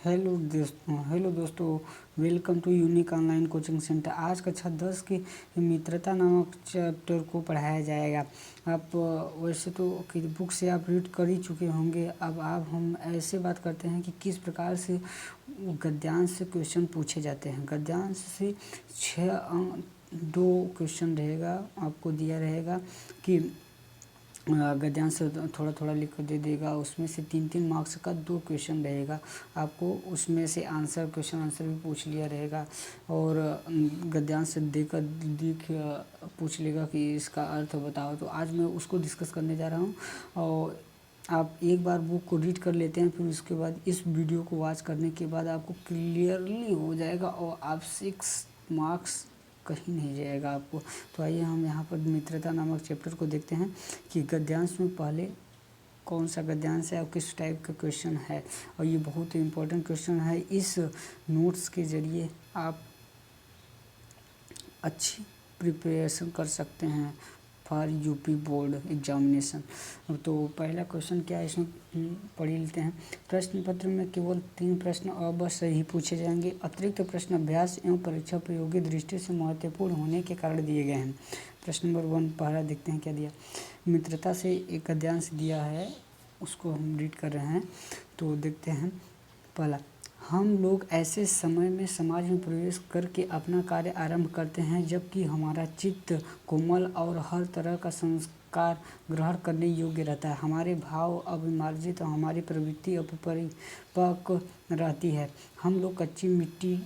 Hello दोस्तों, welcome to unique online coaching centre. आज कक्षा 10 की मित्रता नामक चैप्टर को पढ़ाया जाएगा। आप वैसे तो बुक से आप रीड कर ही चुके होंगे। अब हम ऐसे बात करते हैं कि किस प्रकार से गद्यांश से क्वेश्चन पूछे जाते हैं। गद्यांश से 2 क्वेश्चन रहेगा, आपको दिया रहेगा कि गद्यांश से थोड़ा थोड़ा लिख कर दे देगा। उसमें से 3-3 मार्क्स का 2 क्वेश्चन रहेगा। आपको उसमें से क्वेश्चन आंसर भी पूछ लिया रहेगा और गद्यांश से दिख पूछ लेगा कि इसका अर्थ बताओ। तो आज मैं उसको डिस्कस करने जा रहा हूँ और आप एक बार बुक को रीड कर लेते हैं, फिर उसके बाद इस वीडियो को वॉच करने के बाद आपको क्लियरली हो जाएगा और आप 6 मार्क्स कहीं नहीं जाएगा आपको। तो आइए हम यहाँ पर मित्रता नामक चैप्टर को देखते हैं कि गद्यांश में पहले कौन सा गद्यांश है और किस टाइप का क्वेश्चन है। और ये बहुत ही इम्पोर्टेंट क्वेश्चन है। इस नोट्स के ज़रिए आप अच्छी प्रिपरेशन कर सकते हैं फॉर यूपी बोर्ड एग्जामिनेशन। तो पहला क्वेश्चन क्या है, इसमें पढ़ लेते हैं। प्रश्न पत्र में केवल 3 प्रश्न अवश्य ही पूछे जाएंगे। अतिरिक्त प्रश्न अभ्यास एवं परीक्षा प्रयोगी दृष्टि से महत्वपूर्ण होने के कारण दिए गए हैं। प्रश्न नंबर 1 पहला देखते हैं क्या दिया। मित्रता से एक गद्यांश दिया है, उसको हम रीड कर रहे हैं। तो देखते हैं पहला, हम लोग ऐसे समय में समाज में प्रवेश करके अपना कार्य आरंभ करते हैं जबकि हमारा चित्त कोमल और हर तरह का संस्कार ग्रहण करने योग्य रहता है। हमारे भाव अविमार्जित और हमारी प्रवृत्ति अपरिपक्व रहती है। हम लोग कच्ची मिट्टी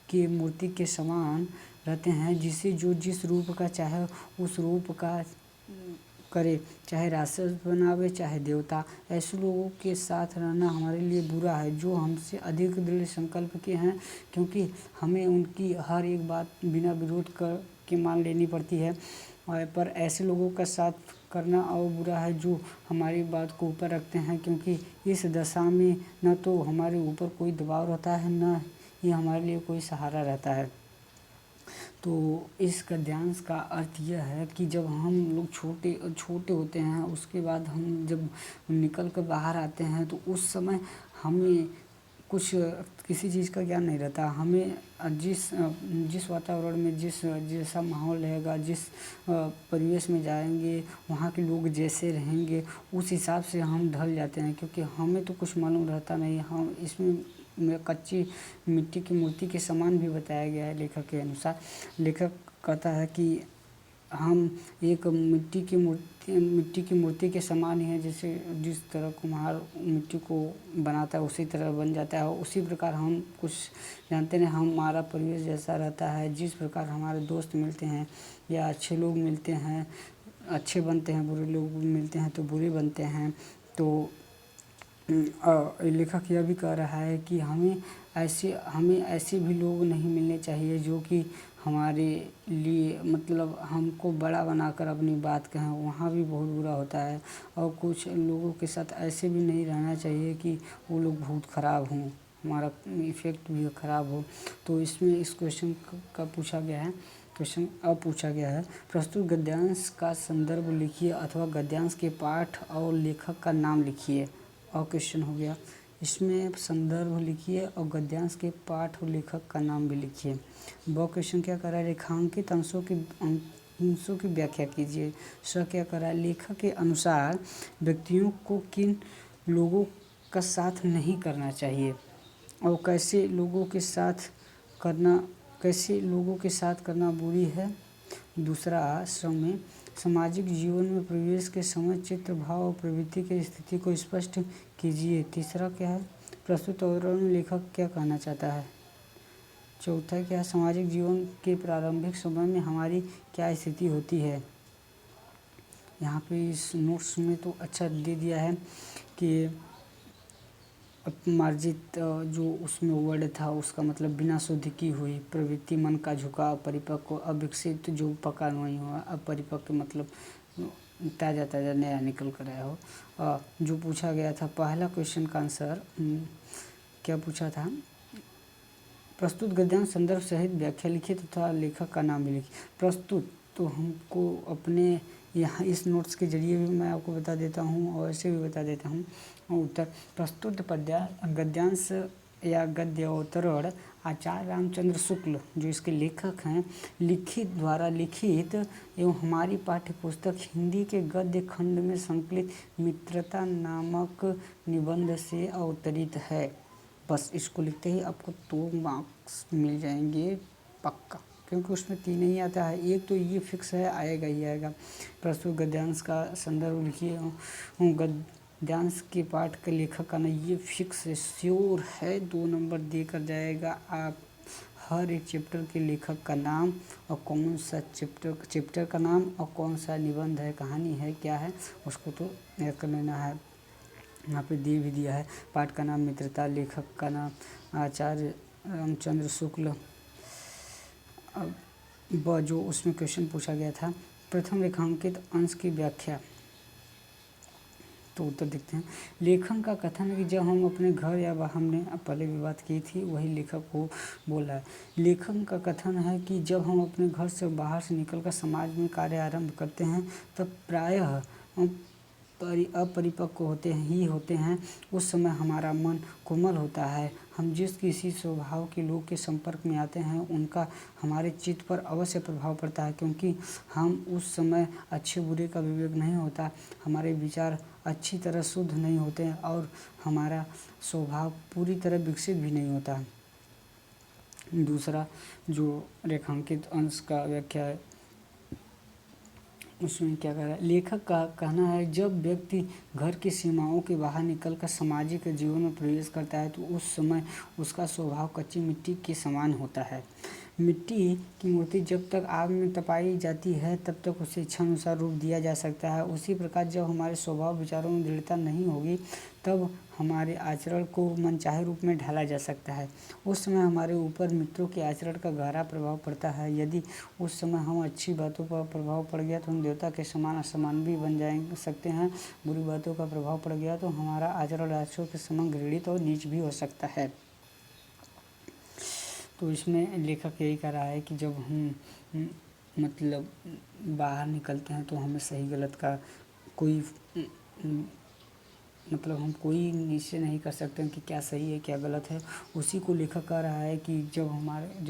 की मूर्ति के समान रहते हैं, जिसे जो जिस रूप का चाहे उस रूप का करे, चाहे राक्षस बनावे चाहे देवता। ऐसे लोगों के साथ रहना हमारे लिए बुरा है जो हमसे अधिक दृढ़ संकल्प के हैं, क्योंकि हमें उनकी हर एक बात बिना विरोध कर के मान लेनी पड़ती है। पर ऐसे लोगों का साथ करना और बुरा है जो हमारी बात को ऊपर रखते हैं, क्योंकि इस दशा में न तो हमारे ऊपर कोई दबाव रहता है, न ही हमारे लिए कोई सहारा रहता है। तो इस गद्यांश का अर्थ यह है कि जब हम लोग छोटे होते हैं, उसके बाद हम जब निकल कर बाहर आते हैं तो उस समय हमें कुछ किसी चीज़ का ज्ञान नहीं रहता। हमें जिस वातावरण में जैसा माहौल रहेगा, जिस परिवेश में जाएंगे, वहाँ के लोग जैसे रहेंगे, उस हिसाब से हम ढल जाते हैं, क्योंकि हमें तो कुछ मालूम रहता नहीं। हम इसमें कच्ची मिट्टी की मूर्ति के समान भी बताया गया है लेखक के अनुसार। लेखक कहता है कि हम एक मिट्टी की मूर्ति के समान ही है, जैसे जिस तरह कुम्हार मिट्टी को बनाता है उसी तरह बन जाता है। उसी प्रकार हम कुछ जानते नहीं, हमारा परिवेश जैसा रहता है, जिस प्रकार हमारे दोस्त मिलते हैं या अच्छे लोग मिलते हैं अच्छे बनते हैं, बुरे लोग मिलते हैं तो बुरे बनते हैं। तो लेखक यह भी कह रहा है कि हमें ऐसे भी लोग नहीं मिलने चाहिए जो कि हमारे लिए मतलब हमको बड़ा बनाकर अपनी बात कहें, वहाँ भी बहुत बुरा होता है। और कुछ लोगों के साथ ऐसे भी नहीं रहना चाहिए कि वो लोग बहुत ख़राब हों, हमारा इफ़ेक्ट भी ख़राब हो। तो इसमें इस क्वेश्चन का पूछा गया है, क्वेश्चन अब पूछा गया है, प्रस्तुत गद्यांश का संदर्भ लिखिए अथवा गद्यांश के पाठ और लेखक का नाम लिखिए। और क्वेश्चन हो गया, इसमें संदर्भ लिखिए और गद्यांश के पाठ और लेखक का नाम भी लिखिए। ब क्वेश्चन क्या कर रहा है, रेखांकित अंशों की व्याख्या कीजिए। स क्या कर रहा है, लेखक के अनुसार व्यक्तियों को किन लोगों का साथ नहीं करना चाहिए और कैसे लोगों के साथ करना बुरी है। दूसरा, श्रम में सामाजिक जीवन में प्रवेश के समय चित्त भाव और प्रवृत्ति की स्थिति को स्पष्ट कीजिए। तीसरा क्या है, प्रस्तुत उदाहरण में लेखक क्या कहना चाहता है। चौथा क्या है, सामाजिक जीवन के प्रारंभिक समय में हमारी क्या स्थिति होती है। यहाँ पे इस नोट्स में तो अच्छा दे दिया है कि अपमार्जित जो उसमें वर्ड था उसका मतलब बिना शुद्ध की हुई प्रवृत्ति, मन का झुकाव, परिपक्व, अविकसित जो पका नहीं हुआ, अपरिपक्व मतलब ताज़ा ताज़ा नया निकल कर आया हो। जो पूछा गया था पहला क्वेश्चन का आंसर क्या पूछा था, प्रस्तुत गद्यांश संदर्भ सहित व्याख्या लिखिए तथा लेखक का नाम भी लिखिए। प्रस्तुत तो हमको अपने यहाँ इस नोट्स के जरिए भी मैं आपको बता देता हूँ और ऐसे भी बता देता हूँ उत्तर। प्रस्तुत गद्यांश या गद्य अवतरण आचार्य रामचंद्र शुक्ल जो इसके लेखक हैं द्वारा लिखित एवं हमारी पाठ्य पुस्तक हिंदी के गद्य खंड में संकलित मित्रता नामक निबंध से अवतरित है। बस इसको लिखते ही आपको 2 मार्क्स मिल जाएंगे पक्का, क्योंकि उसमें 3 ही आता है। एक तो ये फिक्स है, आएगा ही आएगा। प्रस्तुत गद्यांश का संदर्भ लिखिए। गद्यांश के पाठ के लेखक का ना ये फिक्स है, श्योर है, 2 नंबर देकर जाएगा। आप हर एक चैप्टर के लेखक का नाम और कौन सा चैप्टर का नाम और कौन सा निबंध है, कहानी है, क्या है, उसको तो याद कर लेना है। यहाँ पे दे भी दिया है। पाठ का नाम मित्रता, लेखक का नाम आचार्य रामचंद्र शुक्ल। अब जो उसमें क्वेश्चन पूछा गया था, प्रथम रेखांकित अंश की व्याख्या, तो उत्तर देखते हैं। लेखन का कथन है कि जब हम अपने घर या हमने पहले भी बात की थी, वही लेखक को बोला है। लेखन का कथन है कि जब हम अपने घर से बाहर से निकलकर समाज में कार्य आरंभ करते हैं तब प्रायः अपरिपक्व होते हैं। उस समय हमारा मन कोमल होता है। हम जिस किसी स्वभाव के लोग के संपर्क में आते हैं उनका हमारे चित्त पर अवश्य प्रभाव पड़ता है, क्योंकि हम उस समय अच्छे बुरे का विवेक नहीं होता, हमारे विचार अच्छी तरह शुद्ध नहीं होते हैं और हमारा स्वभाव पूरी तरह विकसित भी नहीं होता। दूसरा जो रेखांकित अंश का व्याख्या है उसमें क्या कह रहा है, लेखक का कहना है जब व्यक्ति घर की सीमाओं के बाहर निकलकर सामाजिक जीवन में प्रवेश करता है तो उस समय उसका स्वभाव कच्ची मिट्टी के समान होता है। मिट्टी की मूर्ति जब तक आग में तपाई जाती है तब तक उसे इच्छानुसार रूप दिया जा सकता है। उसी प्रकार जब हमारे स्वभाव विचारों में दृढ़ता नहीं होगी तब हमारे आचरण को मनचाहे रूप में ढाला जा सकता है। उस समय हमारे ऊपर मित्रों के आचरण का गहरा प्रभाव पड़ता है। यदि उस समय हम अच्छी बातों पर प्रभाव पड़ गया तो हम देवता के समान असमान भी बन सकते हैं। बुरी बातों का प्रभाव पड़ गया तो हमारा आचरण राक्षसों के समान घृणित और नीच भी हो सकता है। तो इसमें लेखक यही कह रहा है कि जब हम मतलब बाहर निकलते हैं तो हमें सही गलत का कोई मतलब हम कोई निश्चय नहीं कर सकते हैं कि क्या सही है क्या गलत है। उसी को लेखक कह रहा है कि जब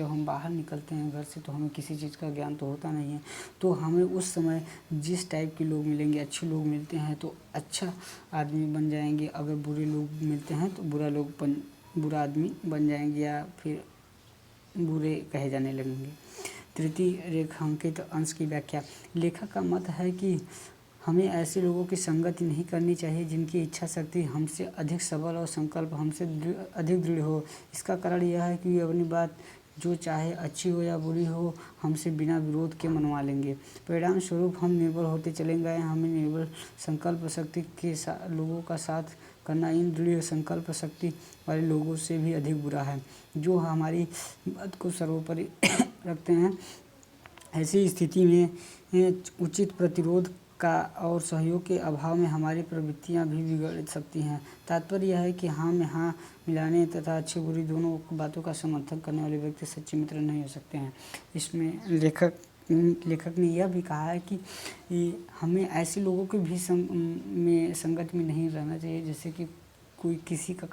हम बाहर निकलते हैं घर से तो हमें किसी चीज़ का ज्ञान तो होता नहीं है, तो हमें उस समय जिस टाइप के लोग मिलेंगे, अच्छे लोग मिलते हैं तो अच्छा आदमी बन जाएंगे, अगर बुरे लोग मिलते हैं तो बुरा आदमी बन जाएंगे या फिर बुरे कहे जाने लगेंगे। तृतीय रेखांकित अंश की व्याख्या, लेखक का मत है कि हमें ऐसे लोगों की संगति नहीं करनी चाहिए जिनकी इच्छा शक्ति हमसे अधिक सबल और संकल्प हमसे अधिक दृढ़ हो। इसका कारण यह है कि वे अपनी बात जो चाहे अच्छी हो या बुरी हो हमसे बिना विरोध के मनवा लेंगे। परिणाम स्वरूप हम निर्बल होते चले गए। हमें निर्बल संकल्प शक्ति के लोगों का साथ करना इन दृढ़ संकल्प शक्ति वाले लोगों से भी अधिक बुरा है, जो हमारी बात को सर्वोपरि रखते हैं। ऐसी स्थिति में उचित प्रतिरोध का और सहयोग के अभाव में हमारी प्रवृत्तियां भी बिगड़ सकती हैं। तात्पर्य यह है कि हाँ में हाँ मिलाने तथा अच्छी बुरी दोनों बातों का समर्थन करने वाले व्यक्ति सच्चे मित्र नहीं हो सकते हैं। इसमें लेखक ने यह भी कहा है कि हमें ऐसे लोगों के भी संगत में नहीं रहना चाहिए जैसे कि कोई किसी का